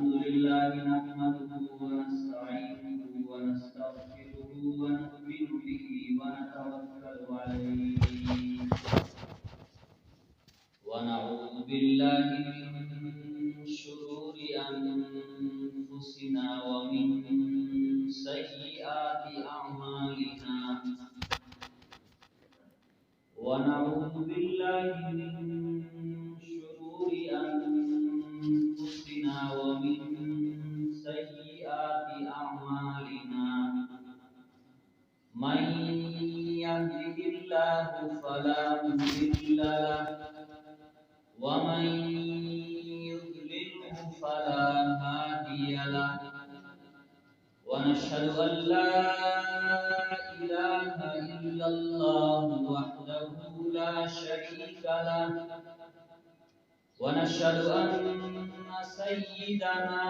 الحمد لله نحمده ونستعينه ونستغفره ونؤمن به ونتوكل عليه ونعوذ بالله من شرور أنفسنا ومن سيئات أعمالنا ونعوذ بالله من شرور أنفسنا ومن سيئات أعمالنا من يهده الله فلا مضل له ومن يضلله فلا هادي له ونشهد أن لا إله إلا الله وحده لا شريك له ونشهد أن سيدنا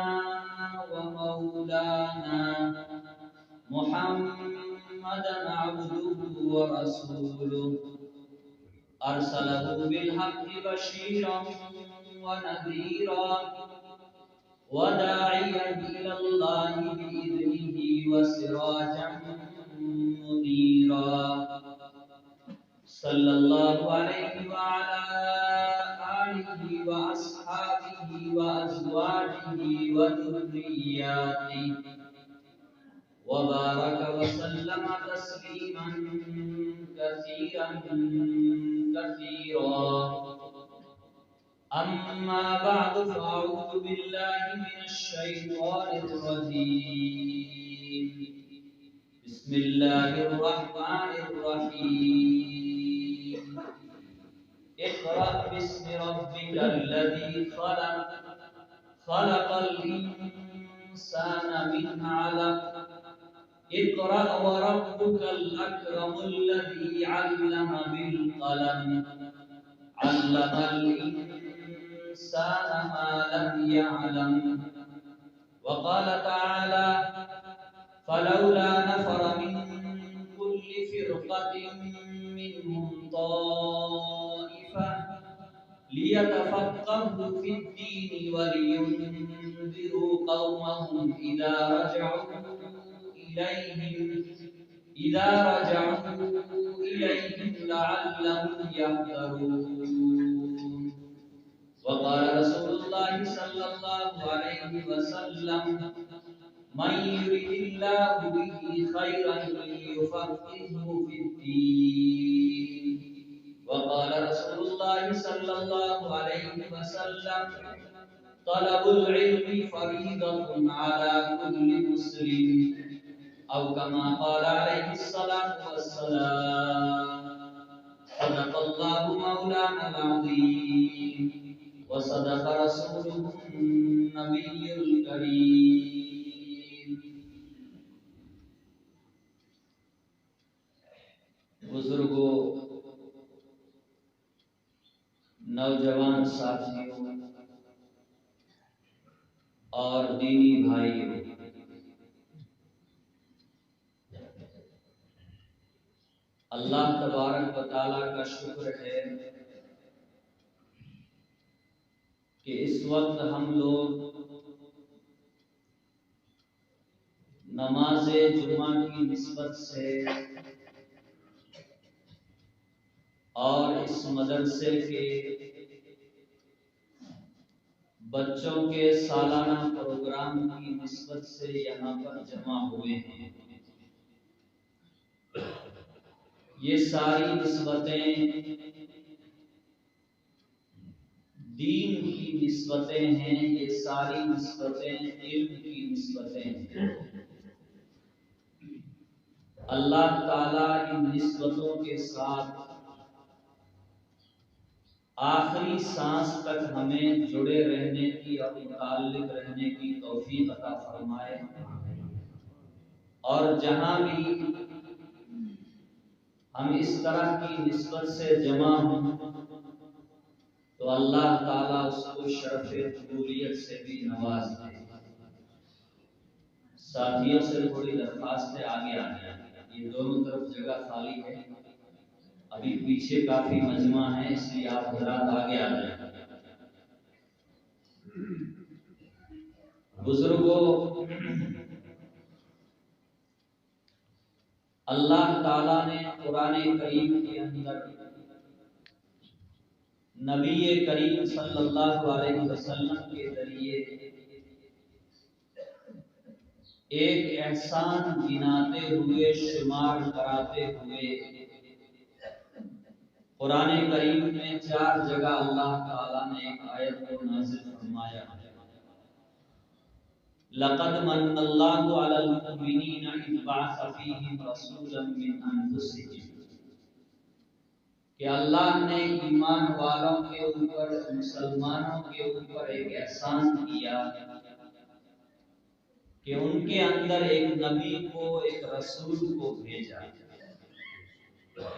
ومولانا محمدا عبده ورسوله أرسله بالحق بشيرا ونذيرا وداعيا إلى الله بإذنه وسراجا منيرا صلى الله عليه وعلى آله وأصحابه وأزواجه وذرياته وبارك وسلم تسليما كثيرا كثيرا أما بعد فأعوذ بالله من الشيطان الرجيم بسم الله الرحمن الرحيم اقرأ باسم ربك الذي خلق خلق الإنسان من علق اقرأ وربك الأكرم الذي علم بالقلم علم الإنسان ما لم يعلم وقال تعالى فلولا نفر من كل فرقة منهم طائفة ليتفقهوا في الدين ولينذروا قومهم إذا رجعوا إليهم لعلهم يحذرون وقال رسول الله صلى الله عليه وسلم من يرد الله به خيرا يفقهه في الدين وقال رسول الله صلى الله عليه وسلم طلب العلم فريضة على كل مسلم أو كما قال عليه الصلاة والسلام صدق الله مولانا العظيم وصدق رسوله النبي الكريم بزرگوں نوجوان ساتھیوں اور دینی بھائیوں اللہ تبارک و تعالیٰ کا شکر ہے کہ اس وقت ہم لوگ نماز جمعہ کی نسبت سے اور اس مدرسے کے بچوں کے سالانہ پروگرام کی نسبت سے یہاں پر جمع ہوئے ہیں۔ یہ ساری نسبتیں دین کی نسبتیں ہیں، یہ ساری نسبتیں علم کی نسبتیں ہیں۔ اللہ تعالیٰ ان نسبتوں کے ساتھ آخری سانس تک ہمیں جڑے رہنے کی اور متعلق رہنے کی توفیق عطا فرمائے، اور جہاں بھی ہم اس طرح کی نسبت سے جمع ہوں تو اللہ تعالیٰ اس کو شرف قبولیت سے بھی نواز دے۔ ساتھیوں سے تھوڑی درخواست ہے، آگے آ جائیں، یہ دونوں طرف جگہ خالی ہے، ابھی پیچھے کافی مجمع ہے، اس لیے آپ حضرات آگے آ جائیں۔ بزرگوں، اللہ تعالیٰ نے قرآن کریم کے اندر نبی کریم صلی اللہ علیہ وسلم کے ذریعے ایک احسان گناتے ہوئے، شمار کراتے ہوئے قرآن کریم میں 4 جگہ اللہ تعالیٰ نے ایک آیت کو نازل فرمایا ہے۔ لَقَدْ مَنَّ اللَّهُ عَلَى الْمُؤْمِنِينَ إِذْ بَعَثَ فِيهِمْ رَسُولًا مِّنْ أَنفُسِهِمْ، کہ اللہ نے ایمان والوں کے اوپر، مسلمانوں کے اوپر ایک احسان کیا کہ ان کے اندر ایک نبی کو، ایک رسول کو بھیجا۔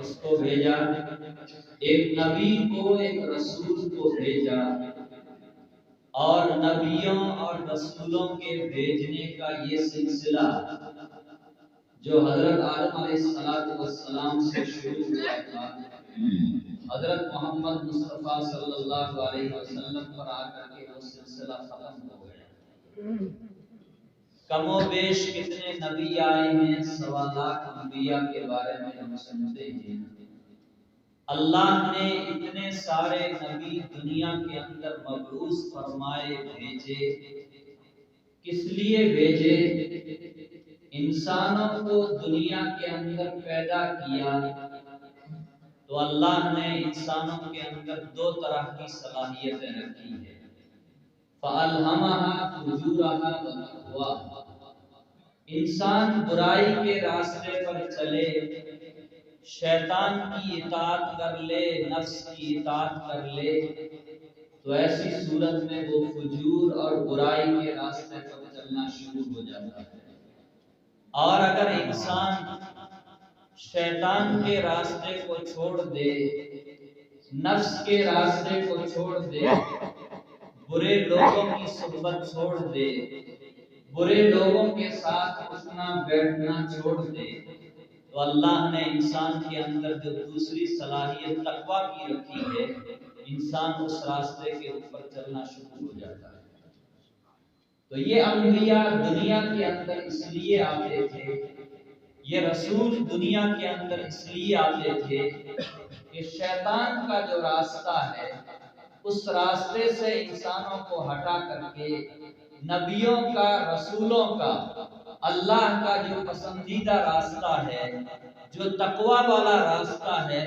اس کو بھیجا، ایک نبی کو، ایک رسول کو بھیجا، اور نبیوں اور رسولوں کے بھیجنے کا یہ سلسلہ جو حضرت آدم علیہ السلام سے شروع ہوا تھا، حضرت محمد مصطفیٰ صلی اللہ علیہ وسلم پر آ کر کے وہ سلسلہ ختم ہو گیا۔ کم و بیش کتنے نبی آئے ہیں، 1.25 لاکھ انبیاء کے بارے میں ہم سنتے ہیں۔ اللہ نے اتنے سارے نبی دنیا کے اندر مبعوث فرمائے، بھیجے۔ کس لیے بھیجے؟ انسانوں کو دنیا کے اندر پیدا کیا تو اللہ نے انسانوں کے اندر 2 طرح کی صلاحیتیں رکھی ہیں۔ فَأَلْهَمَهَا فُجُورَهَا وَتَقْوَاهَا، انسان برائی کے راستے پر چلے، شیطان کی اطاعت کر لے، نفس کی اطاعت کر لے، تو ایسی صورت میں وہ فجور اور برائی کے راستے پر چلنا شروع ہو جاتا ہے۔ اور اگر انسان شیطان کے راستے کو چھوڑ دے، نفس کے راستے کو چھوڑ دے، برے لوگوں کی صحبت چھوڑ دے، برے لوگوں کے ساتھ اٹھنا بیٹھنا چھوڑ دے، تو اللہ نے انسان کے اندر جو دوسری صلاحیت تقویٰ کی رکھی ہے، انسان اس راستے کے اوپر چلنا شروع ہو جاتا ہے۔ تو یہ انبیاء دنیا کے اندر اس لیے آتے تھے، یہ رسول دنیا کے اندر اس لیے آتے تھے کہ شیطان کا جو راستہ ہے، اس راستے سے انسانوں کو ہٹا کر کے نبیوں کا، رسولوں کا، اللہ کا جو پسندیدہ راستہ ہے، جو تقویٰ والا راستہ ہے،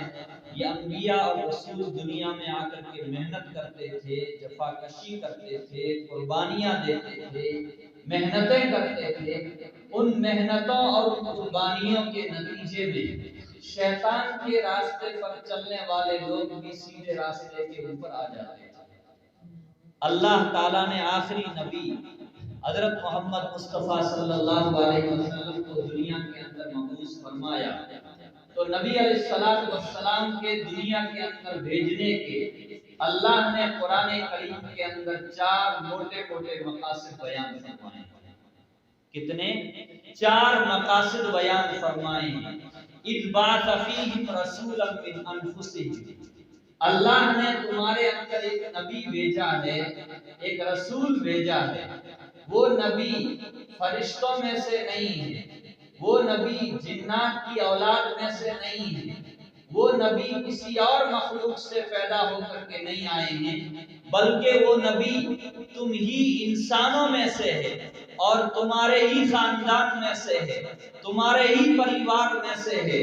یہ انبیاء اور رسول دنیا میں آ کر کے محنت کرتے تھے، جفا کشی کرتے تھے، قربانیاں دیتے تھے، محنتیں کرتے تھے۔ ان محنتوں اور قربانیوں کے نتیجے میں شیطان کے راستے پر چلنے والے لوگ بھی سیدھے راستے کے اوپر آ جاتے ہیں۔ اللہ تعالیٰ نے آخری نبی حضرت محمد مصطفیٰ صلی اللہ علیہ وسلم کو دنیا کے اندر مبعوث فرمایا، تو نبی علیہ السلام کے دنیا کے اندر بھیجنے کے اللہ نے قرآن کریم کے اندر 4 موٹے موٹے مقاصد بیان فرمائے۔ کتنے؟ 4 مقاصد بیان فرمائے۔ اِذْ بَعَثَ فِيهِمْ رَسُولًا مِّنْ أَنفُسِهِمْ، اللہ نے تمہارے اندر ایک نبی بھیجا ہے، ایک رسول بھیجا ہے۔ وہ نبی فرشتوں میں سے نہیں ہے، وہ نبی جنات کی اولاد میں سے نہیں ہے، وہ نبی کسی اور مخلوق سے پیدا ہو کر کے نہیں آئے ہیں، بلکہ وہ نبی تم ہی انسانوں میں سے ہے، اور تمہارے ہی خاندان میں سے ہے، تمہارے ہی پریوار میں سے ہے۔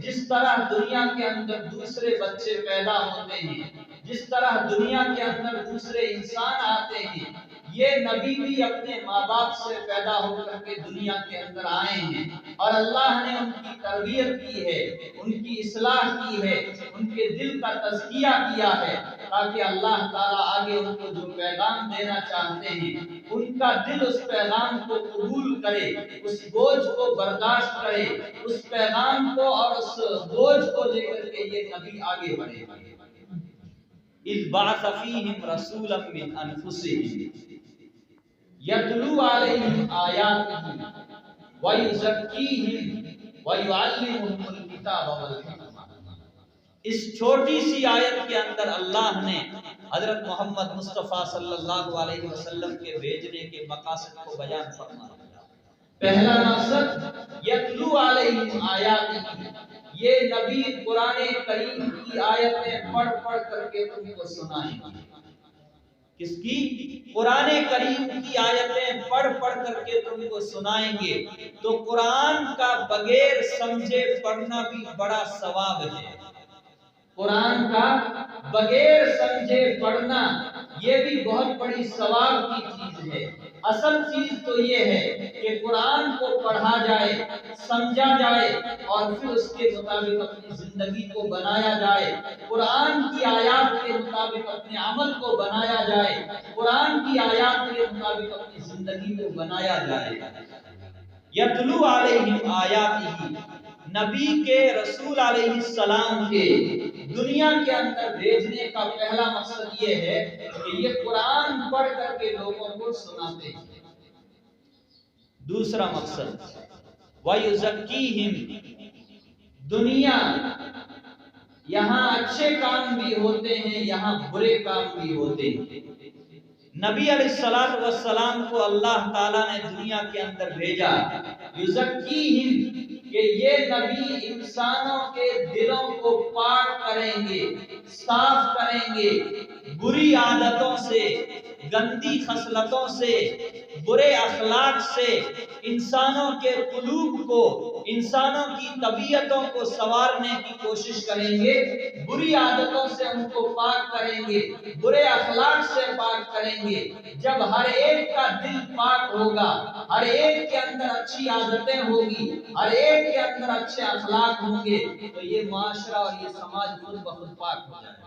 جس طرح دنیا کے اندر دوسرے بچے پیدا ہوتے ہیں، جس طرح دنیا کے اندر دوسرے انسان آتے ہیں، یہ نبی بھی اپنے ماں باپ سے پیدا ہو کر کے دنیا کے اندر آئے ہیں، اور اللہ نے ان کی تربیت کی ہے، ان کی اصلاح کی ہے، ان کے دل کا تزکیہ کیا ہے، تاکہ اللہ تعالیٰ آگے ان کو جو پیغام دینا چاہتے ہیں، ان کا دل اس پیغام کو قبول کرے، اس بوجھ کو برداشت کرے، اس پیغام کو اور اس بوجھ کو لے کر کے یہ نبی آگے بڑھے۔ اِذْ بَعَثَ فِيهِمْ رَسُولًا مِّنْ أَنفُسِهِمْ يَتْلُو عَلَيْهِمْ آيَاتِهِ وَيُزَكِّيهِمْ وَيُعَلِّمُهُمُ الْكِتَابَ وَالْحِكْمَةَ۔ اس چھوٹی سی آیت کے اندر اللہ نے حضرت محمد مصطفیٰ صلی اللہ علیہ وسلم کے بھیجنے کے مقاصد کو بیان فرما دیا۔ پہلا مقصد یتلو علیہم آیاتہ، یہ نبی قرآن کریم کی آیتیں پڑھ پڑھ کر کے تم کو سنائیں گے۔ کس کی؟ قرآن کریم کی آیتیں پڑھ پڑھ کر کے تم کو سنائیں گے۔ تو قرآن کا بغیر سمجھے پڑھنا بھی بڑا ثواب ہے۔ قرآن کا بغیر سمجھے پڑھنا یہ بھی بہت بڑی ثواب کی چیز ہے۔ اصل چیز تو یہ ہے کہ قرآن کو پڑھا جائے، سمجھا جائے اور پھر اس کے مطابق اپنی زندگی کو بنایا جائے، قرآن کی آیات کے مطابق اپنے عمل کو بنایا جائے، قرآن کی آیات کے مطابق اپنی زندگی کو بنایا جائے۔ یتلو علیہم آیاتہ، نبی کے رسول علیہ السلام کے دنیا کے اندر بھیجنے کا پہلا مقصد یہ ہے کہ یہ قرآن پڑھ کر کے لوگوں کو سناتے ہیں۔ دوسرا مقصد وَيُزَكِّيهِمْ، دنیا یہاں اچھے کام بھی ہوتے ہیں، یہاں برے کام بھی ہوتے ہیں۔ نبی علیہ السلام کو اللہ تعالیٰ نے دنیا کے اندر بھیجا، یزکیہم، کہ یہ نبی انسانوں کے دلوں کو پاک کریں گے، صاف کریں گے، بری عادتوں سے، گندی خصلتوں سے، برے اخلاق سے، انسانوں کے قلوب کو، انسانوں کی طبیعتوں کو سنوارنے کی کوشش کریں گے، بری عادتوں سے ان کو پاک کریں گے، برے اخلاق سے پاک کریں گے۔ جب ہر ایک کا دل پاک ہوگا، ہر ایک کے اندر اچھی عادتیں ہوگی، ہر ایک کے اندر اچھے اخلاق ہوں گے، تو یہ معاشرہ اور یہ سماج خود بخود پاک ہو جائے گا۔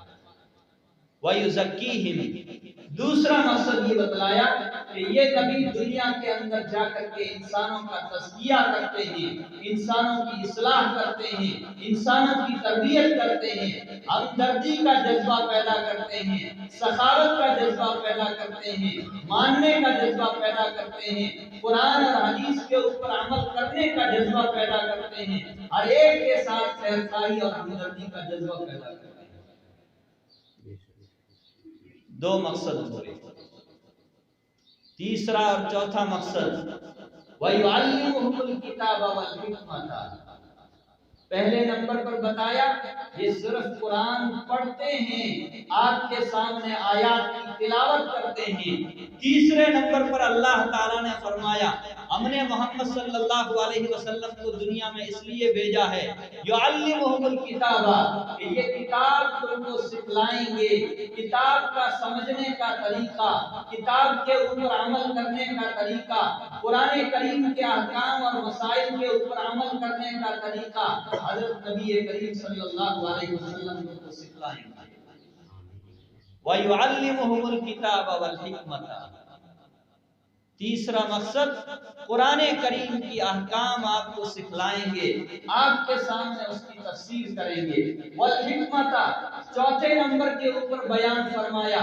وَيُزَكِّيهِمْ، دوسرا مقصد یہ بتلایا کہ یہ نبی دنیا کے اندر جا کر کے انسانوں کا تزکیہ کرتے ہیں، انسانوں کی اصلاح کرتے ہیں، انسانوں کی تربیت کرتے ہیں، ہمدردی کا جذبہ پیدا کرتے ہیں، سخاوت کا جذبہ پیدا کرتے ہیں، ماننے کا جذبہ پیدا کرتے ہیں، قرآن اور حدیث کے اوپر عمل کرنے کا جذبہ پیدا کرتے ہیں، ہر ایک کے ساتھ خیرخواہی اور ہمدردی کا جذبہ پیدا کرتے ہیں۔ دو مقصد ہوئے۔ تیسرا اور چوتھا مقصد وَيُعَلِّمُهُمُ الْكِتَابَ وَالْحِكْمَةَ، پہلے نمبر پر بتایا یہ صرف قرآن پڑھتے ہیں، آپ کے سامنے آیات کی تلاوت کرتے ہیں۔ تیسرے نمبر پر اللہ تعالیٰ نے فرمایا ہم نے محمد صلی اللہ علیہ وسلم کو دنیا میں اس لیے بھیجا ہے یعلمہم الکتاب، کہ یہ کتاب تم کو سکھلائیں گے، کتاب کا سمجھنے کا طریقہ، کتاب کے اوپر عمل کرنے کا طریقہ، قرآن کریم کے احکام اور مسائل کے اوپر عمل کرنے کا طریقہ حضرت نبی کریم صلی اللہ علیہ وسلم کو سکھلائیں گے۔ وَيُعَلِّمُهُمُ الْكِتَابَ وَالْحِكْمَةَ، تیسرا مقصد قرآن کریم کی احکام آپ کو سکھلائیں گے، آپ کے سامنے اس کی تفسیر کریں گے۔ وَالْحِكْمَةَ، چوتھے نمبر کے اوپر بیان فرمایا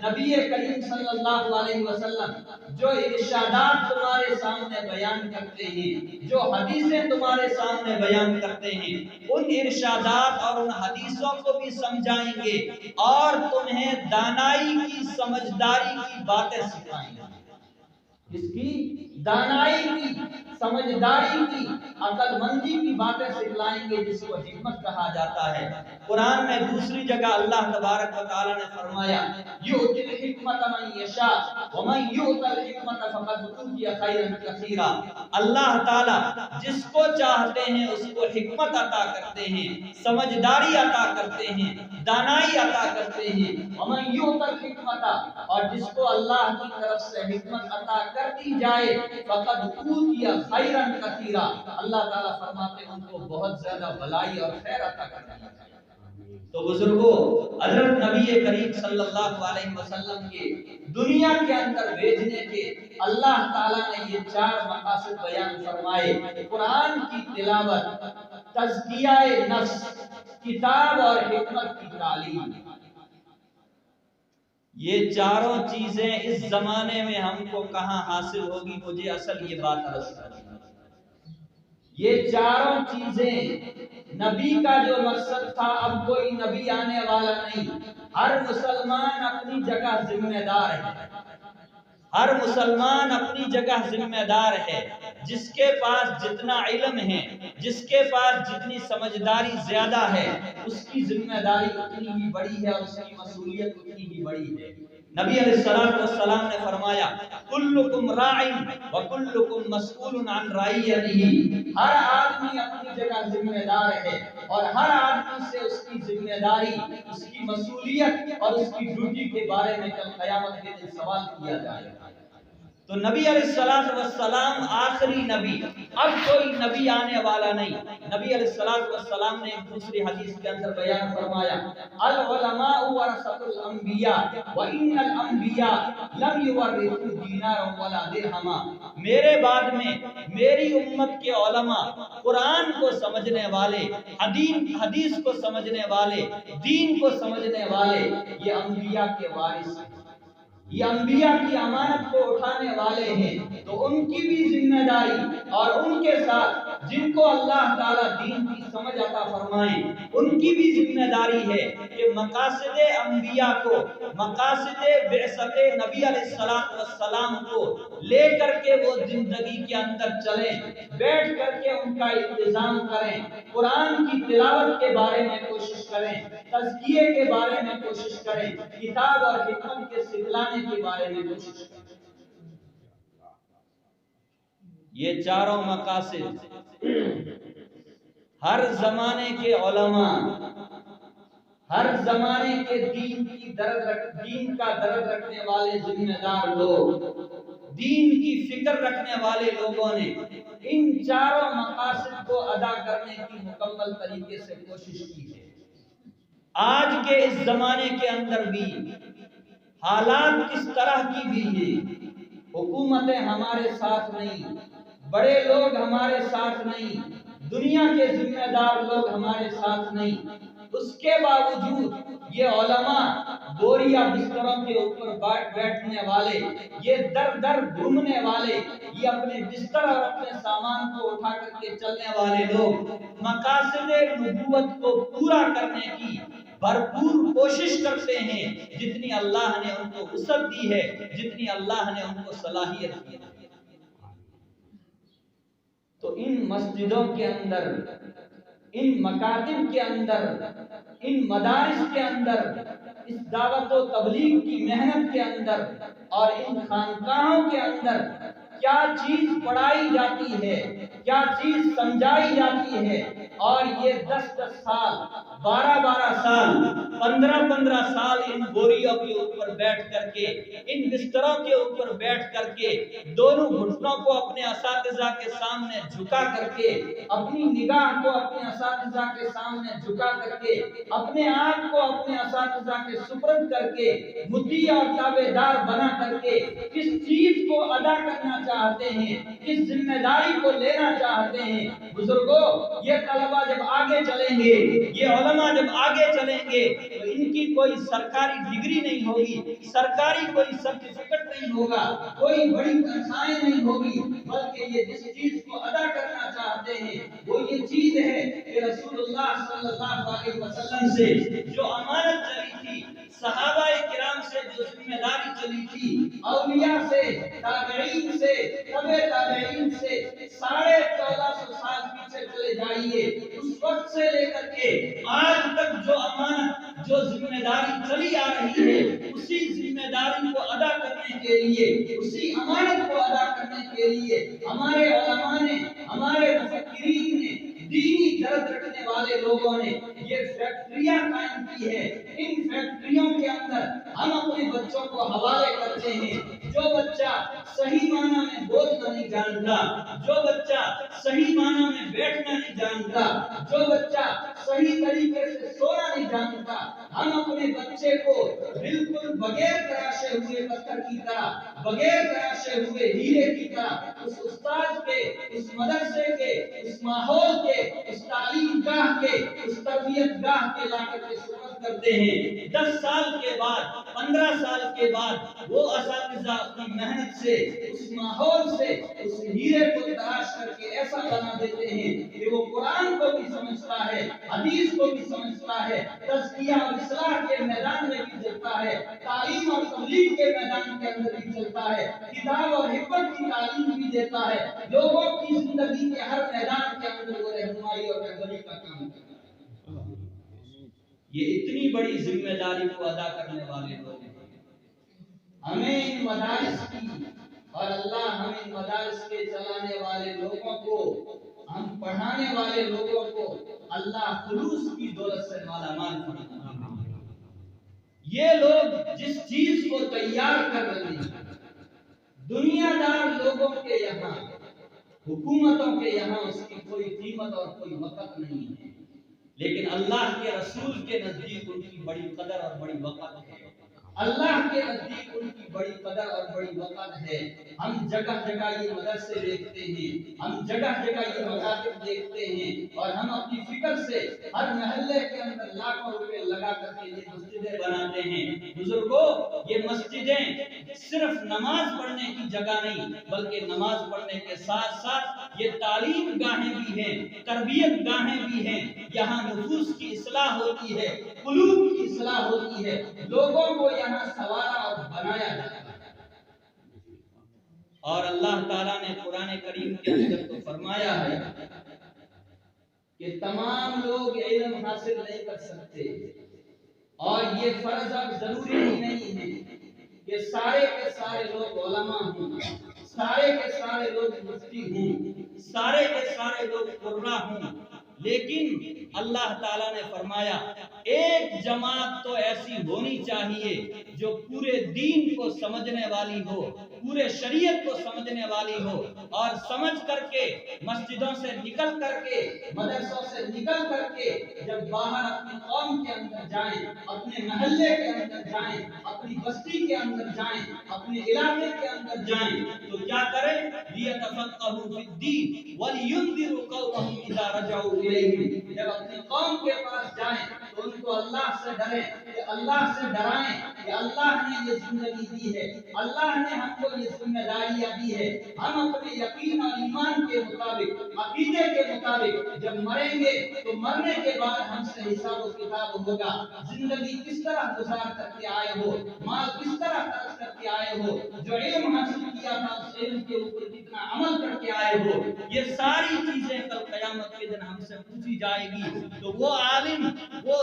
نبی کریم صلی اللہ علیہ وسلم جو ارشادات تمہارے سامنے بیان کرتے ہیں، جو حدیثیں تمہارے سامنے بیان کرتے ہیں، ان ارشادات اور ان حدیثوں کو بھی سمجھائیں گے اور تمہیں دانائی کی، سمجھداری کی باتیں سکھائیں گے۔ اس کی دانائی کی، سمجھداری کی، عقل مندی کی باتیں سکھلائیں گے، جس کو حکمت کہا جاتا ہے۔ قرآن میں دوسری جگہ اللہ تبارک و تعالی نے فرمایا یؤتی الحکمت من یشاء ومن یؤت الحکمت فقد اوتی خیرا کثیرا، اللہ تعالی جس کو چاہتے ہیں اس کو حکمت عطا کرتے ہیں، سمجھداری عطا کرتے ہیں، دانائی عطا کرتے ہیں۔ ومن یؤت الحکمت، اور جس کو اللہ کی طرف سے حکمت عطا کر دی جائے فقد اوتی خیرا کثیرا، اللہ تعالیٰ فرماتے ہیں ان کو بہت زیادہ بھلائی اور خیر عطا کر دی جائے۔ تو بزرگوں، حضرت نبی کریم صلی اللہ علیہ وسلم کے دنیا کے اندر بھیجنے کے اللہ تعالیٰ نے یہ چار مقاصد بیان فرمائے: قرآن کی تلاوت، تزکیہ نفس، کتاب اور حکمت کی تعلیم۔ یہ چاروں چیزیں اس زمانے میں ہم کو کہاں حاصل ہوگی؟ مجھے اصل یہ بات عرض کرنی ہے۔ یہ چاروں چیزیں نبی کا جو مقصد تھا، اب کوئی نبی آنے والا نہیں، ہر مسلمان اپنی جگہ ذمہ دار ہے، ہر مسلمان اپنی جگہ ذمہ دار ہے۔ جس کے پاس جتنا علم ہے، جس کے پاس جتنی سمجھداری زیادہ ہے، اس کی ذمہ داری اتنی ہی بڑی ہے اور اس کی مسئولیت اتنی ہی بڑی ہے۔ نبی علیہ الصلوۃ والسلام نے فرمایا کلکم راع وکلکم مسئول عن رعیتہ، ہر آدمی اپنی جگہ ذمہ دار ہے اور ہر آدمی سے اس کی ذمہ داری، اس کی مسئولیت اور اس کی ڈیوٹی کے بارے میں کل قیامت کے دن سوال کیا جائے گا۔ تو نبی علیہ الصلوۃ والسلام آخری نبی، اب کوئی نبی آنے والا نہیں۔ نبی علیہ الصلوۃ والسلام نے ایک دوسری حدیث کے اندر بیان فرمایا العلماء ورثۃ الانبیاء وان الانبیاء لم یورثوا دینارا ولا درہما، میرے بعد میں میری امت کے علماء، قرآن کو سمجھنے والے، حدیث کو سمجھنے والے، دین کو سمجھنے والے، یہ انبیاء کے وارث ہیں، یہ انبیاء کی امانت کو اٹھانے والے ہیں۔ تو ان کی بھی ذمہ داری اور ان کے ساتھ جن کو اللہ تعالیٰ دین کی سمجھ عطا فرمائیں، ان کی بھی ذمہ داری ہے کہ مقاصد انبیاء کو، مقاصد بعثت نبی علیہ الصلوۃ والسلام کو لے کر کے وہ زندگی کے اندر چلیں، بیٹھ کر کے ان کا انتظام کریں، قرآن کی تلاوت کے بارے میں کوشش کریں، تزکیے کے بارے میں کوشش کریں، کتاب اور حکمت کے سکھلانے کے بارے میں کوشش کریں۔ یہ چاروں مقاصد ہر زمانے کے علماء، ہر زمانے کے دین کا درد رکھنے والے ذمہ دار لوگ، دین کی فکر رکھنے والے لوگوں نے ان چاروں مقاصد کو ادا کرنے کی مکمل طریقے سے کوشش کی ہے۔ آج کے اس زمانے کے اندر بھی حالات کس طرح کی بھی ہیں، حکومتیں ہمارے ساتھ نہیں، بڑے لوگ ہمارے ساتھ نہیں، دنیا کے ذمہ دار لوگ ہمارے ساتھ نہیں، اس کے باوجود یہ علماء بوریا بستروں کے اوپر بیٹھنے والے، یہ در در گھومنے والے، یہ اپنے بستر اور اپنے سامان کو اٹھا کر کے چلنے والے لوگ مقاصد نبوت کو پورا کرنے کی بھرپور کوشش کرتے ہیں، جتنی اللہ نے ان کو وسعت دی ہے، جتنی اللہ نے ان کو صلاحیت دی ہے۔ تو ان مسجدوں کے اندر، ان مکاتب کے اندر، ان مدارس کے اندر، اس دعوت و تبلیغ کی محنت کے اندر اور ان خانقاہوں کے اندر کیا چیز پڑھائی جاتی ہے، کیا چیز سمجھائی جاتی ہے، اور یہ 10-10 سال، 12-12 سال، 15-15 سال ان بوریوں کے اوپر بیٹھ کر کے، ان بستروں کے اوپر بیٹھ کر کے، دونوں گھٹنوں کو اپنے اساتذہ کے سامنے جھکا کر کے، اپنی نگاہ کو اپنے اساتذہ کے سامنے جھکا کر کے، اپنے آپ کو اپنے اساتذہ کے سپرد کر کے، مطیع اور تابعدار بنا کر کے کس چیز کو ادا کرنا چاہتے ہیں، کس ذمہ داری کو لینا چاہتے ہیں۔ بزرگوں، یہ طلبہ جب آگے چلیں گے، یہ علماء جب آگے چلیں گے تو ان کی کوئی سرکاری ڈگری نہیں ہوگی، سرکاری کوئی سرٹیفکیٹ نہیں ہوگا، کوئی بڑی تنخواہیں نہیں ہوگی، بلکہ یہ جس چیز کو ادا کرنا چاہتے ہیں وہ یہ چیز ہے کہ رسول اللہ صلی اللہ علیہ وسلم سے جو امانت چلی تھی، صحابہ کرام سے جو ذمہ داری چلی تھی، اولیاء سے، تابعین سے، تبع تابعین سے 1450 سال پیچھے چلے جائیے، اس وقت سے لے کر کے آج تک جو امانت، جو ذمہ داری چلی آ رہی ہے، اسی ذمہ داری کو ادا کرنے کے لیے، اسی امانت کو ادا کرنے کے لیے ہمارے علماء نے، ہمارے مفکرین نے، دینی درد رکھنے والے لوگوں نے یہ فیکٹریاں قائم کی ہے۔ ان فیکٹریوں کے اندر ہم اپنے بچوں کو حوالے کرتے ہیں۔ جو بچہ صحیح معنی میں بولنا نہیں جانتا، جو بچہ صحیح معنی میں بیٹھنا نہیں جانتا، جو بچہ صحیح طریقے سے سونا نہیں جانتا، ہم اپنے بچے کو بالکل بغیر تراشے ہوئے پتھر کی طرح، بغیر تراشے ہوئے ہیرے کی طرح اس استاد کے، اس مدرسے کے، اس ماحول کے، اس تعلیم گاہ کے، اس تربیت گاہ کے لا کر کے سپرد کرتے ہیں 10 سال کے بعد 15 سال کے بعد وہ اساتذہ اپنی محنت سے اس ماحول سے اس ہیرے کو تراش کر کے ایسا بنا دیتے ہیں کہ وہ قرآن کو بھی سمجھتا ہے، حدیث کو بھی سمجھتا ہے، تزکیہ اور اصلاح کے میدان میں بھی چلتا ہے، تعلیم اور تبلیغ کے میدان کے اندر بھی چلتا ہے، کتاب اور حکمت کی تعلیم بھی دیتا ہے، لوگوں کی زندگی کے ہر میدان کے اندر وہ رہنمائی اور رہبری کا کام کرتا ہے۔ یہ اتنی بڑی ذمہ داری کو ادا کرنے والے لوگ ہیں۔ ہمیں ان مدارس کی اور اللہ ہمیں ان مدارس کے چلانے والے لوگوں کو، ہم پڑھانے والے لوگوں کو اللہ خلوص کی دولت سے مالا مال فرمائے۔ یہ لوگ جس چیز کو تیار کر رہے ہیں، دنیا دار لوگوں کے یہاں، حکومتوں کے یہاں اس کی کوئی قیمت اور کوئی وقت نہیں ہے، لیکن اللہ کے رسول کے نزدیک ان کی بڑی قدر اور بڑی وقت ہے۔ اللہ کے نزدیک ان کی بڑی قدر اور بڑی وقت ہے۔ ہم جگہ جگہ یہ مدرسے دیکھتے ہیں، ہم جگہ جگہ یہ مکاتب دیکھتے ہیں، اور ہم اپنی فکر سے ہر محلے کے اندر لاکھوں روپے لگا کر کے یہ مسجدیں بناتے ہیں۔ بزرگوں، یہ مسجدیں صرف نماز پڑھنے کی جگہ نہیں، بلکہ نماز پڑھنے کے ساتھ ساتھ یہ تعلیم گاہیں بھی ہیں، تربیت گاہیں بھی ہیں۔ یہاں نفوس کی اصلاح ہوتی ہے، قلوب کی اصلاح ہوتی ہے، لوگوں کو یہاں سنوارا اور بنایا جاتا ہے۔ اور اللہ تعالیٰ نے قرآن کریم کے اندر تو فرمایا ہے کہ تمام لوگ علم حاصل نہیں کر سکتے، اور یہ فرض اب ضروری ہی نہیں ہے کہ سارے کے سارے لوگ علماء ہوں، سارے کے سارے لوگ مفتی ہوں، سارے کے سارے لوگ قرآ ہوں، لیکن اللہ تعالیٰ نے فرمایا ایک جماعت تو ایسی ہونی چاہیے جو پورے دین کو سمجھنے والی ہو، پورے شریعت کو سمجھنے والی ہو، اور سمجھ کر کے مسجدوں سے نکل کر کے، مدرسوں سے نکل کر کے جب باہر اپنی قوم کے اندر جائیں، اپنے محلے کے اندر جائیں، اپنی بستی کے اندر جائیں، اپنے علاقے کے اندر جائیں، تو کیا کریں؟ لِيَتَفَقَّهُوا فِي الدِّينِ وَلِيُنذِرُوا قَوْمَهُمْ إِذَا رَجَعُوا إِلَيْهِمْ۔ جب اپنی قوم کے پاس جائیں تو ان کو اللہ سے ڈریں، کہ اللہ سے ڈرائیں کہ اللہ نے یہ زندگی دی ہے، اللہ نے ہم کو یہ ذمہ داریاں دی ہے، ہم اپنے یقین اور ایمان کے مطابق، عقیدے کے مطابق جب مریں گے تو مرنے کے بعد ہم سے حساب و کتاب ہوگا۔ زندگی کس طرح گزار کر کے آئے ہو، مال کس طرح خرچ کر کے آئے ہو، جو علم حاصل کیا تھا اس علم کے اوپر کتنا عمل کر کے آئے ہو، یہ ساری چیزیں کل قیامت کے دن ہم سے پوچھی جائے گی۔ تو وہ عالم، وہ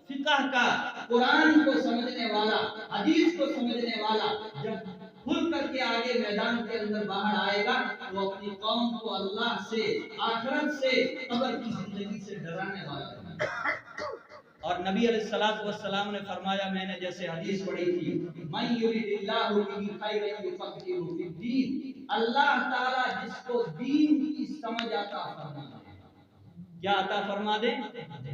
فقہ کا، قرآن کو سمجھنے والا، حدیث کو سمجھنے والا جب کھل کر کے آگے میدان کے اندر باہر آئے گا تو اپنی قوم کو اللہ سے، آخرت سے، قبر کی زندگی سے ڈرانے والا ہے۔ اور نبی علیہ الصلوۃ والسلام نے فرمایا، میں نے جیسے حدیث پڑھی تھی، من یرید اللہ بہ خیرا یفقہہ فی الدین، اللہ تعالیٰ جس کو دین کی سمجھ عطا فرما دے۔ کیا عطا فرما دے؟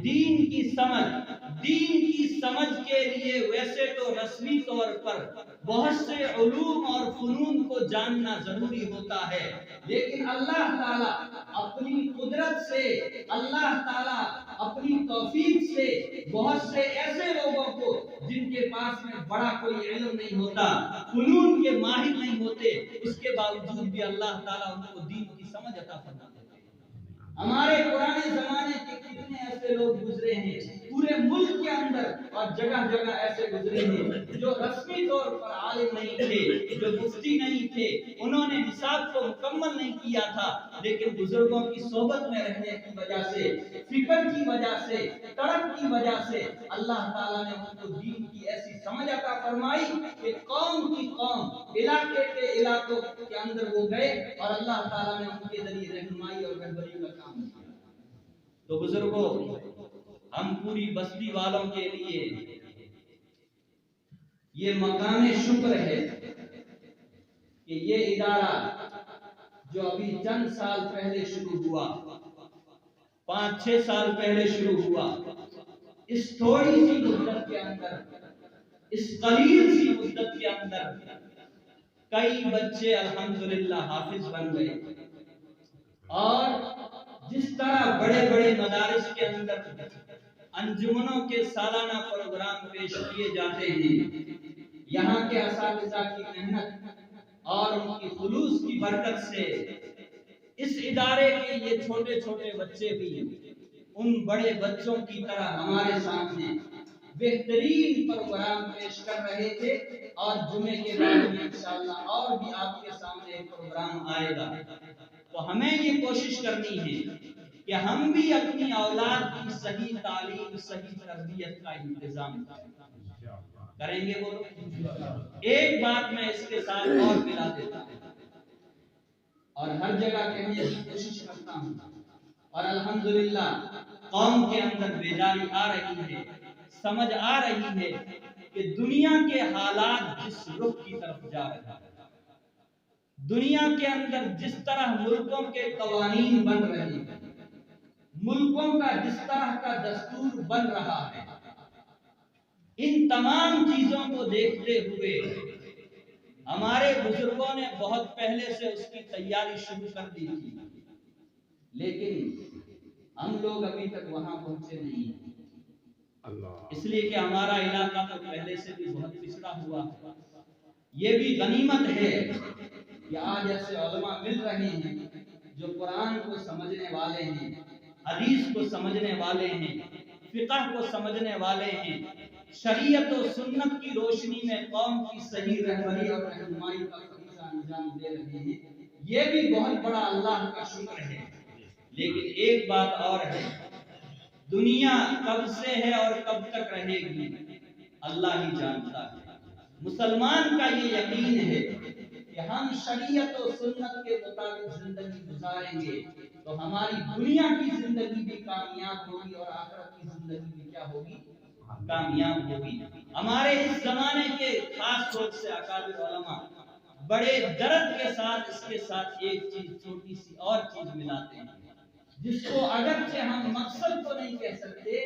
دین کی سمجھ۔ دین کی سمجھ کے لیے ویسے تو رسمی طور پر بہت سے علوم اور فنون کو جاننا ضروری ہوتا ہے، لیکن اللہ تعالیٰ اپنی قدرت سے، اللہ تعالیٰ اپنی توفیق سے بہت سے ایسے لوگوں کو جن کے پاس میں بڑا کوئی علم نہیں ہوتا، فنون کے ماہر نہیں ہوتے، اس کے باوجود بھی اللہ تعالیٰ ان کو دین کی سمجھ عطا فرما دیتے ہیں۔ ہمارے پرانے زمانے کے کتنے ایسے لوگ گزرے ہیں پورے ملک کے اندر، اور جگہ جگہ ایسے گزرے ہیں جو رسمی طور پر عالم نہیں تھے، جو مفتی نہیں تھے، انہوں نے نصاب کو مکمل نہیں کیا تھا، لیکن بزرگوں کی صحبت میں رہنے کی وجہ سے، فکر کی وجہ سے، تڑپ کی وجہ سے اللہ تعالیٰ نے ان کو دین کی ایسی سمجھ عطا فرمائی کہ قوم کی قوم، علاقے کے علاقوں کے اندر وہ گئے اور اللہ تعالیٰ نے ان کے ذریعے رہنمائی اور رہبری کا کام کیا۔ تو بزرگوں، ہم پوری بستی والوں کے لیے یہ مقام شکر ہے کہ یہ ادارہ جو ابھی چند سال پہلے شروع ہوا، 5-6 سال پہلے شروع ہوا، اس تھوڑی سی مدت کے اندر، اس قلیل سی مدت کے اندر کئی بچے الحمدللہ حافظ بن گئے، اور جس طرح بڑے بڑے مدارس کے اندر انجمنوں کے سالانہ پروگرام پیش کیے جاتے ہیں۔ یہاں کے اساتذہ کی محنت اور ان کی خلوص کی برکت سے اس ادارے کے یہ چھوٹے چھوٹے بچے بھی ان بڑے بچوں کی طرح ہمارے سامنے بہترین پروگرام پیش کر رہے تھے، اور جمعے کے بعد میں انشاءاللہ اور بھی آپ کے سامنے ایک پروگرام آئے گا۔ تو ہمیں یہ کوشش کرنی ہے کہ ہم بھی اپنی اولاد کی صحیح تعلیم، صحیح تربیت کا انتظام کریں گے۔ وہ ایک بات میں اس کے ساتھ اور ملا دیتا ہوں اور ہر جگہ کہنے کی کوشش کرتا ہوں، اور الحمدللہ قوم کے اندر بیداری آ رہی ہے، سمجھ آ رہی ہے کہ دنیا کے حالات جس رخ کی طرف جا رہے ہیں، دنیا کے اندر جس طرح ملکوں کے قوانین بن رہے ہیں، ملکوں کا جس طرح کا دستور بن رہا ہے، ان تمام چیزوں کو دیکھتے ہوئے ہمارے بزرگوں نے بہت پہلے سے اس کی تیاری شروع کر دی تھی، لیکن ہم لوگ ابھی تک وہاں پہنچے نہیں ہیں، اس لیے کہ ہمارا علاقہ تو پہلے سے بھی بہت پچھڑا ہوا ہے۔ یہ بھی غنیمت ہے کہ آج ایسے علماء مل رہے ہیں جو قرآن کو سمجھنے والے ہیں، حدیث کو سمجھنے والے ہیں، فقہ کو سمجھنے والے ہیں، شریعت و سنت کی روشنی میں قوم کی صحیح رہبری اور رہنمائی کا فریضہ انجام دے رہے ہیں۔ یہ بھی بہت بڑا اللہ کا شکر ہے، لیکن ایک بات اور ہے، دنیا کب سے ہے اور کب تک رہے گی اللہ ہی جانتا ہے۔ مسلمان کا یہ یقین ہے کہ ہم شریعت و سنت کے مطابق زندگی گزاریں گے تو ہماری دنیا کی زندگی بھی کامیاب ہوگی اور آخرت کی زندگی بھی کیا ہوگی؟ کامیاب ہوگی۔ ہمارے اس زمانے کے خاص طور سے اکابر علماء بڑے درد کے ساتھ اس کے ساتھ ایک چیز، چھوٹی سی اور چیز ملاتے ہیں، جس کو اگرچہ ہم مقصد تو نہیں کہہ سکتے،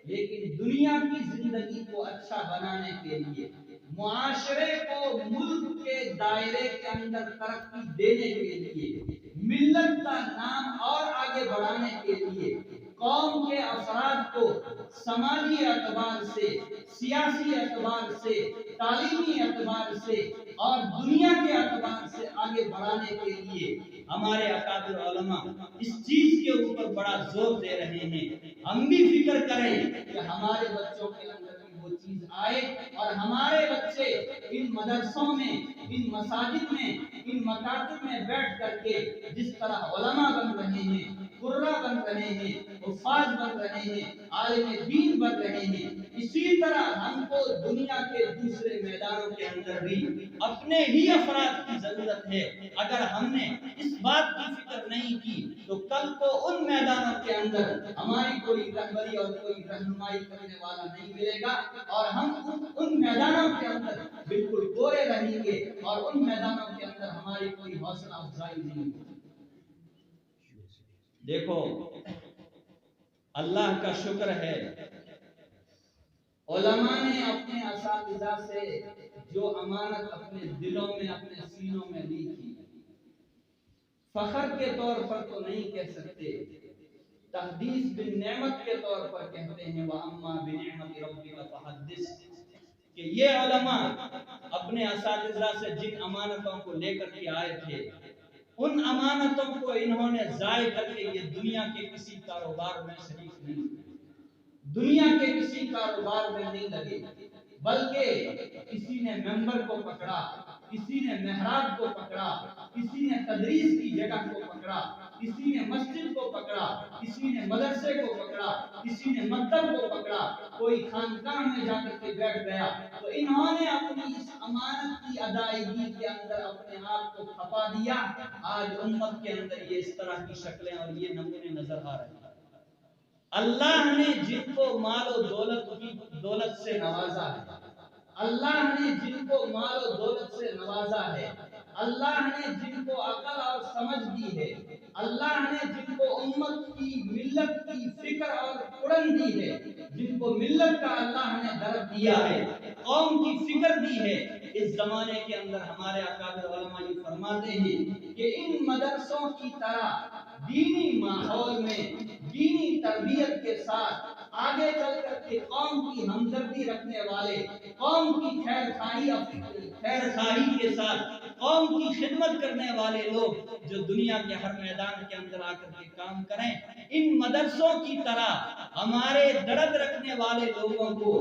لیکن دنیا کی زندگی کو اچھا بنانے کے لیے، معاشرے کو ملک کے دائرے کے اندر ترقی دینے کے لیے، ملت کا نام اور آگے بڑھانے کے لیے، قوم کے افراد کو سماجی اعتبار سے، سیاسی اعتبار سے، تعلیمی اعتبار سے اور دنیا کے اعتبار سے آگے بڑھانے کے لیے ہمارے اکابر علماء اس چیز کے اوپر بڑا زور دے رہے ہیں۔ ہم بھی فکر کریں کہ ہمارے بچوں کے اندر بھی وہ چیز آئے اور ہمارے بچے ان مدرسوں میں، ان مساجد میں، ان مکاتب میں بیٹھ کر کے جس طرح علماء بن رہے ہیں، قرہ بن رہے ہیں، حفاظ بن رہے ہیں، عالم دین بن رہے ہیں، اسی طرح ہم کو دنیا کے دوسرے میدانوں کے اندر بھی اپنے ہی افراد کی ضرورت ہے۔ اگر ہم نے اس بات کی فکر نہیں کی تو کل کو ان میدانوں کے اندر ہماری کوئی رہبری اور کوئی رہنمائی کرنے والا نہیں ملے گا، اور ہم ان میدانوں کے اندر بالکل گورے رہیں گے، اور ان میدانوں کے اندر ہماری کوئی حوصلہ افزائی نہیں ہوگی۔ دیکھو اللہ کا شکر ہے، علماء نے اپنے اساتذہ سے جو امانت اپنے دلوں میں، اپنے سینوں میں لی تھی، فخر کے طور پر تو نہیں کہہ سکتے، تحدیث بالنعمت کے طور پر کہتے ہیں، وَأَمَّا بِنِعْمَةِ رَبِّكَ فَحَدِّثْ، کہ یہ علماء اپنے اساتذہ سے جن امانتوں کو لے کر کے آئے تھے، ان امانتوں کو انہوں نے ضائع کر کے یہ دنیا کے کسی کاروبار میں شریک نہیں ہوئے، دنیا کے کسی کاروبار میں نہیں لگے، بلکہ کسی نے ممبر کو پکڑا، کسی نے محراب کو پکڑا، کسی نے تدریس کی جگہ کو پکڑا، کسی نے مسجد کو پکڑا، کسی نے مدرسے کو پکڑا، کسی نے مکتب کو پکڑا، کوئی خانقاہ میں جا کر کے بیٹھ گیا۔ تو انہوں نے اپنی اس امانت کی ادائیگی کے اندر اپنے آپ کو کھپا دیا۔ آج امت کے اندر یہ اس طرح کی شکلیں اور یہ نمونے نظر آ رہے ہیں۔ اللہ نے جن کو مال و دولت سے نوازا ہے، اللہ نے جن کو مال و دولت سے نوازا ہے، اللہ نے جن کو عقل اور سمجھ دی ہے، اللہ نے جن کو امت کی، ملت کی فکر اور اڑن دی ہے، جن کو ملت کا اللہ نے درد دیا ہے، قوم کی فکر دی ہے، اس زمانے کے اندر ہمارے اکابر علماء یہ فرماتے ہیں کہ ان مدرسوں کی طرح دینی ماحول میں، دینی تربیت کے ساتھ آگے چل کر کے قوم کی ہمدردی رکھنے والے، قوم کی خیر خواہی کے ساتھ قوم کی خدمت کرنے والے لوگ جو دنیا کے ہر میدان کے اندر آ کر کے کام کریں، ان مدرسوں کی طرح ہمارے درد رکھنے والے لوگوں کو،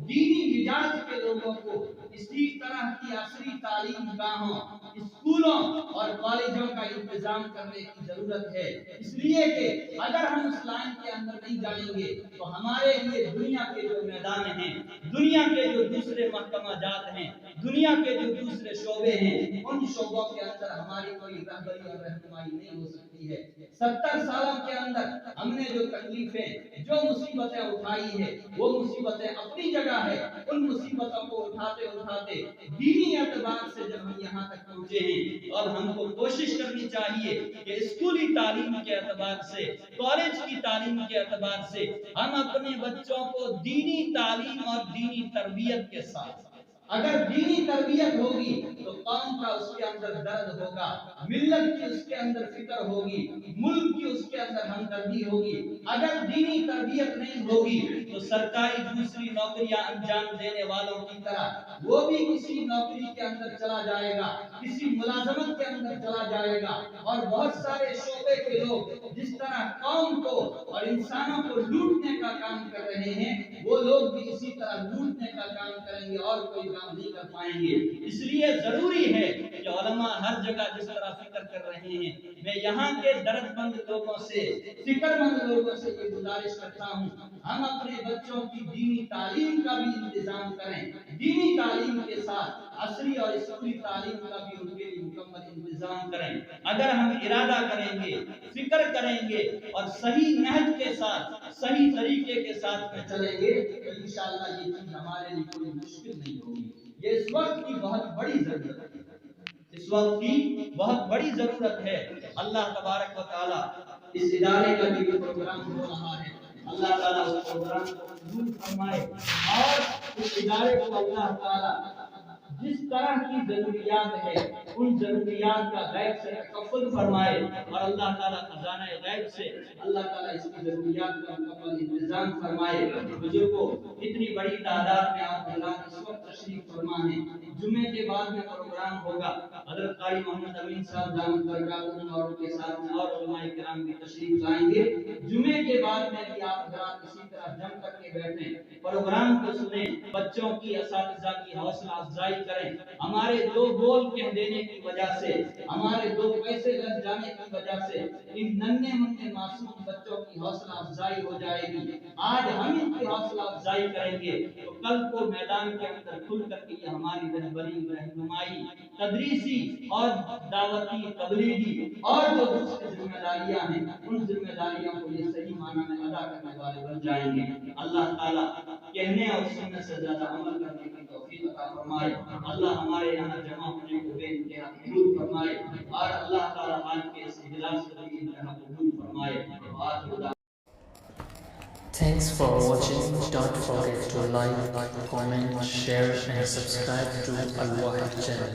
دینی مزاج کے لوگوں کو اسی طرح کی عصری تعلیم گاہوں، اسکولوں اور کالجوں کا انتظام کرنے کی ضرورت ہے۔ اس لیے کہ اگر ہم اس لائن کے اندر نہیں جائیں گے تو ہمارے لیے دنیا کے جو میدان ہیں، دنیا کے جو دوسرے محکمہ جات ہیں، دنیا کے جو دوسرے شعبے ہیں، ان شعبوں کے اندر ہماری کوئی رہبری اور رہنمائی نہیں ہو سکتی ہے۔ 70 سالوں کے اندر ہم نے جو تکلیفیں، جو مصیبتیں اٹھائی ہیں، وہ مصیبتیں اپنی جگہ ہے۔ ان مصیبتوں کو اٹھاتے اٹھاتے دینی اعتبار سے جب ہم یہاں تک پہنچے ہیں، اور ہم کو کوشش کرنی چاہیے کہ اسکولی تعلیم کے اعتبار سے، کالج کی تعلیم کے اعتبار سے ہم اپنے بچوں کو دینی تعلیم اور دینی تربیت کے ساتھ، اگر دینی تربیت ہوگی تو قوم کا اس کے اندر درد ہوگا، ملت کی اس کے اندر فکر ہوگی، ملک کی اس کے اندر ہمدردی ہوگی۔ اگر دینی تربیت نہیں ہوگی تو سرکاری دوسری نوکریاں انجام دینے والوں کی طرح وہ بھی کسی نوکری کے اندر چلا جائے گا، کسی ملازمت کے اندر چلا جائے گا، اور بہت سارے شعبے کے لوگ جس طرح قوم کو اور انسانوں کو لوٹنے کا کام کر رہے ہیں، وہ لوگ بھی اسی طرح لوٹنے کا کام کریں گے اور کوئی کام نہیں کر پائیں گے۔ اس لیے ضروری ہے کہ علماء ہر جگہ جس طرح فکر کر رہے ہیں، میں یہاں کے درد مند لوگوں سے، فکر مند لوگوں سے یہ گزارش کرتا ہوں، ہم اپنے بچوں کی دینی تعلیم کا بھی انتظام کریں، دینی تعلیم کے ساتھ عصری اور اسکولی تعلیم کا بھی ان کے لیے مکمل انتظام کریں۔ اگر ہم ارادہ کریں گے، فکر کریں گے اور صحیح نہج کے ساتھ، صحیح طریقے کے ساتھ میں چلیں گے تو انشاءاللہ یہ چیز ہمارے لیے کوئی مشکل نہیں ہوگی۔ یہ اس وقت کی بہت بڑی ضرورت ہے، اس وقت کی بہت بڑی ضرورت ہے۔ اللہ تبارک و تعالی اس ادارے کا جو پروگرام ہو رہا ہے، اللہ تعالیٰ اس پروگرام کو قبول فرمائے، اور اس ادارے کو اللہ تعالیٰ جس طرح کی ضروریات ہے ان ضروریات کا غیب سے تکفل فرمائے، اور اللہ تعالیٰ خزانہ غیب سے اللہ تعالیٰ اس کی ضروریات کا مکمل انتظام فرمائے۔ بزرگوں، اتنی بڑی تعداد میں آپ حضرات اس وقت تشریف فرما ہیں۔ جمعے کے بعد میں پروگرام ہوگا، حضرت قاری محمد امین صاحب دامت برکاتہ اور کے ساتھ میں اور علماء کرام بھی تشریف لائیں گے۔ جمعے کے بعد میں بھی آپ حضرات اسی طرح جم کر کے بیٹھیں، پروگرام کو سنیں، بچوں کی، اساتذہ کی حوصلہ افزائی کریں۔ ہمارے دو بول کہہ دینے کی وجہ سے، ہمارے دو پیسے لگ جانے کی وجہ سے ان ننھے منھے معصوم بچوں کی حوصلہ افزائی ہو جائے گی۔ آج ہم ان کی حوصلہ افزائی کریں گے تو کل کو میدان کے اندر کھل کر کے ہماری رہبری، رہنمائی، تدریسی اور دعوتی، تبلیغی اور جو دوسری ذمہ داریاں ہیں، ان ذمہ داریوں کو یہ صحیح معنی میں ادا کرنے والے بن جائیں گے۔ اللہ تعالیٰ کہنے اور سننے سے زیادہ عمل کرنے کی توفیق عطا فرمائے۔ اللہ ہمارے یہاں جمع ہونے کو بے انتہا قبول فرمائے، اور اللہ تعالیٰ آج کے اس اجلاس کو بھی انتہا قبول فرمائے۔ Thanks for watching. Don't forget to like, comment, share and subscribe to Al Wahid channel.